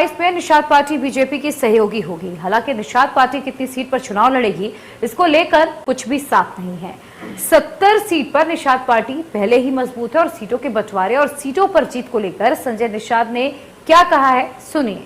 2022 में Nishad party BJP की सहयोगी होगी। हालांकि निषाद पार्टी कितनी सीट पर चुनाव लड़ेगी, इसको लेकर कुछ भी साफ नहीं है। 70 सीट पर निषाद पार्टी पहले ही मजबूत है और सीटों के बंटवारे और सीटों पर जीत को लेकर संजय निषाद ने क्या कहा है, सुनिए।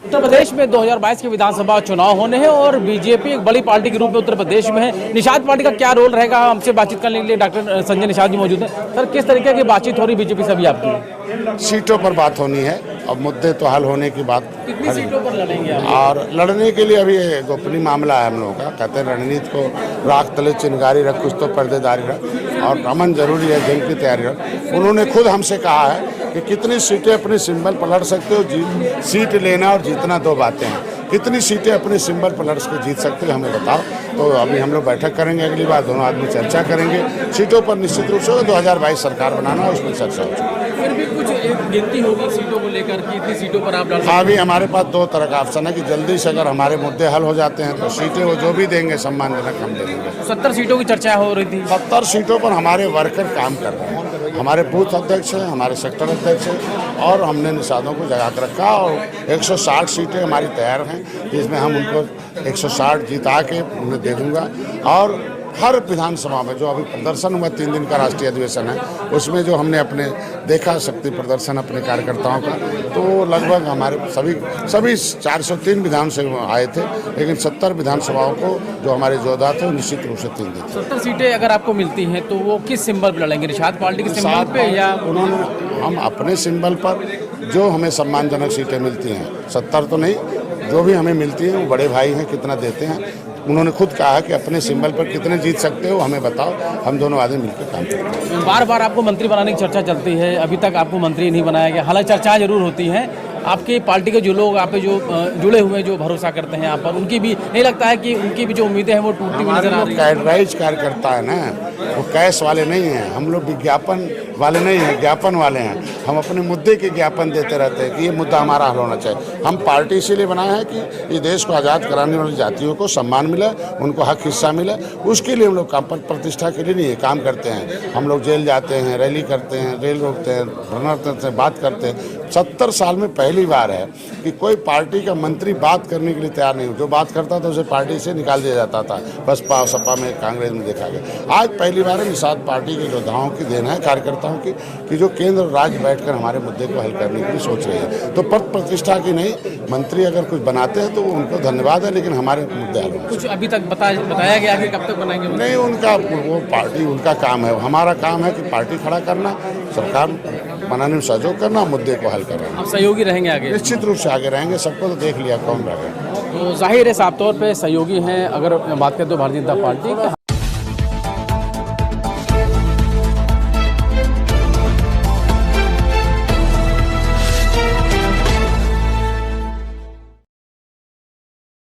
उत्तर प्रदेश में 2022 के विधानसभा चुनाव होने हैं और बीजेपी एक बड़ी पार्टी के रूप में उत्तर प्रदेश में है। निषाद पार्टी का क्या रोल रहेगा, हमसे बातचीत करने के लिए डॉक्टर संजय निषाद जी मौजूद हैं। सर, किस तरीके की बातचीत हो रही बीजेपी से अभी आपकी? सीटों पर बात होनी है, अब मुद्दे तो हल होने की बात। कितनी सीटों पर लड़ेंगे आप? और लड़ने के लिए अभी गोपनीय मामला है हम लोगों का। कहते हैं रणनीति को राख तले चिनगारी रख, कुछ तो पर्देदारी रख, और अमन जरूरी है, जंग की तैयारी रख। उन्होंने खुद हमसे कहा है कि कितनी सीटें अपने सिंबल पर लड़ सकते हो। सीट लेना और जीतना दो बातें हैं। कितनी सीटें अपने सिंबल पर लड़ के जीत सकते हो, हमें बताओ। तो अभी हम लोग बैठक करेंगे, अगली बार दोनों आदमी चर्चा करेंगे। सीटों पर निश्चित रूप से 2022 सरकार बनाना, उसमें चर्चा हो चुकी है। फिर भी कुछ एक गिनती होगी सीटों को लेकर, कितनी सीटों पर आप लड़ सकते हैं? अभी हमारे पास दो तरह का ऑप्शन है कि जल्दी से अगर हमारे मुद्दे हल हो जाते हैं तो सीटें वो जो भी देंगे सम्मानजनक हम दे देंगे। 70 सीटों की चर्चा हो रही थी। 70 सीटों पर हमारे वर्कर काम कर रहे हैं। हमारे बूथ अध्यक्ष हैं, हमारे सेक्टर अध्यक्ष हैं, और हमने निषादों को जगा कर रखा। और 160 सीटें हमारी तैयार हैं, जिसमें हम उनको 160 जिता के उन्हें दे दूंगा। और हर विधानसभा में जो अभी प्रदर्शन हुआ, 3 दिन का राष्ट्रीय अधिवेशन है, उसमें जो हमने अपने देखा शक्ति प्रदर्शन अपने कार्यकर्ताओं का, तो लगभग हमारे सभी 403 विधानसभा आए थे, लेकिन 70 विधानसभाओं को जो हमारे योद्धा थे वो निश्चित रूप से 3 दी। 70 सीटें अगर आपको मिलती हैं तो वो किस सिंबल पर लड़ेंगे? निषाद पार्टी के सिंबल पे या उन्होंने हम अपने सिंबल पर जो हमें सम्मानजनक सीटें मिलती हैं, 70 तो नहीं, जो भी हमें मिलती हैं वो बड़े भाई हैं, कितना देते हैं। उन्होंने खुद कहा कि अपने सिंबल पर कितने जीत सकते हो, हमें बताओ, हम दोनों आदमी मिलकर काम करते हैं। बार बार आपको मंत्री बनाने की चर्चा चलती है, अभी तक आपको मंत्री नहीं बनाया गया। हालांकि चर्चा जरूर होती है। आपकी पार्टी के जो लोग आप पे जो जुड़े हुए हैं, जो भरोसा करते हैं आप पर, उनकी भी नहीं लगता है कि उनकी भी जो उम्मीदें हैं वो टूटती हुई नजर आ रही है? कैडराइज कार्यकर्ता है ना, वो कैश वाले नहीं हैं। हम लोग विज्ञापन वाले नहीं हैं, ज्ञापन वाले हैं। हम अपने मुद्दे के ज्ञापन देते रहते हैं कि ये मुद्दा हमारा हल होना चाहिए। हम पार्टी इसीलिए बनाए हैं कि ये देश को आज़ाद कराने वाली जातियों को सम्मान मिले, उनको हक हिस्सा मिले। उसके लिए हम लोग काम पर प्रतिष्ठा के लिए नहीं काम करते हैं। हम लोग जेल जाते हैं, रैली करते हैं, रेल रोकते हैं, धरना करते हैं, बात करते हैं। 70 साल में पहली बार है कि कोई पार्टी का मंत्री बात करने के लिए तैयार नहीं हो। जो बात करता था उसे पार्टी से निकाल दिया जाता था। बसपा सपा में, कांग्रेस में देखा गया। आज पहली बार है निषाद पार्टी के योद्धाओं की देन है, कार्यकर्ताओं की, कि जो केंद्र और राज्य बैठकर हमारे मुद्दे को हल करने के लिए सोच रहे हैं। तो पद प्रतिष्ठा की नहीं, मंत्री अगर कुछ बनाते हैं तो उनको धन्यवाद है, लेकिन हमारे मुद्दे हल हों। कुछ अभी तक बताया गया कि कब तक बनाएंगे? नहीं, उनका वो पार्टी, उनका काम है। हमारा काम है कि पार्टी खड़ा करना, सरकार बनाने में सहयोग करना, मुद्दे को हल करना। आप सहयोगी रहेंगे आगे? निश्चित रूप से आगे रहेंगे। सबको तो देख लिया कौन रहेगा। तो जाहिर है साफ तौर पे सहयोगी हैं। अगर बात करें तो भारतीय जनता पार्टी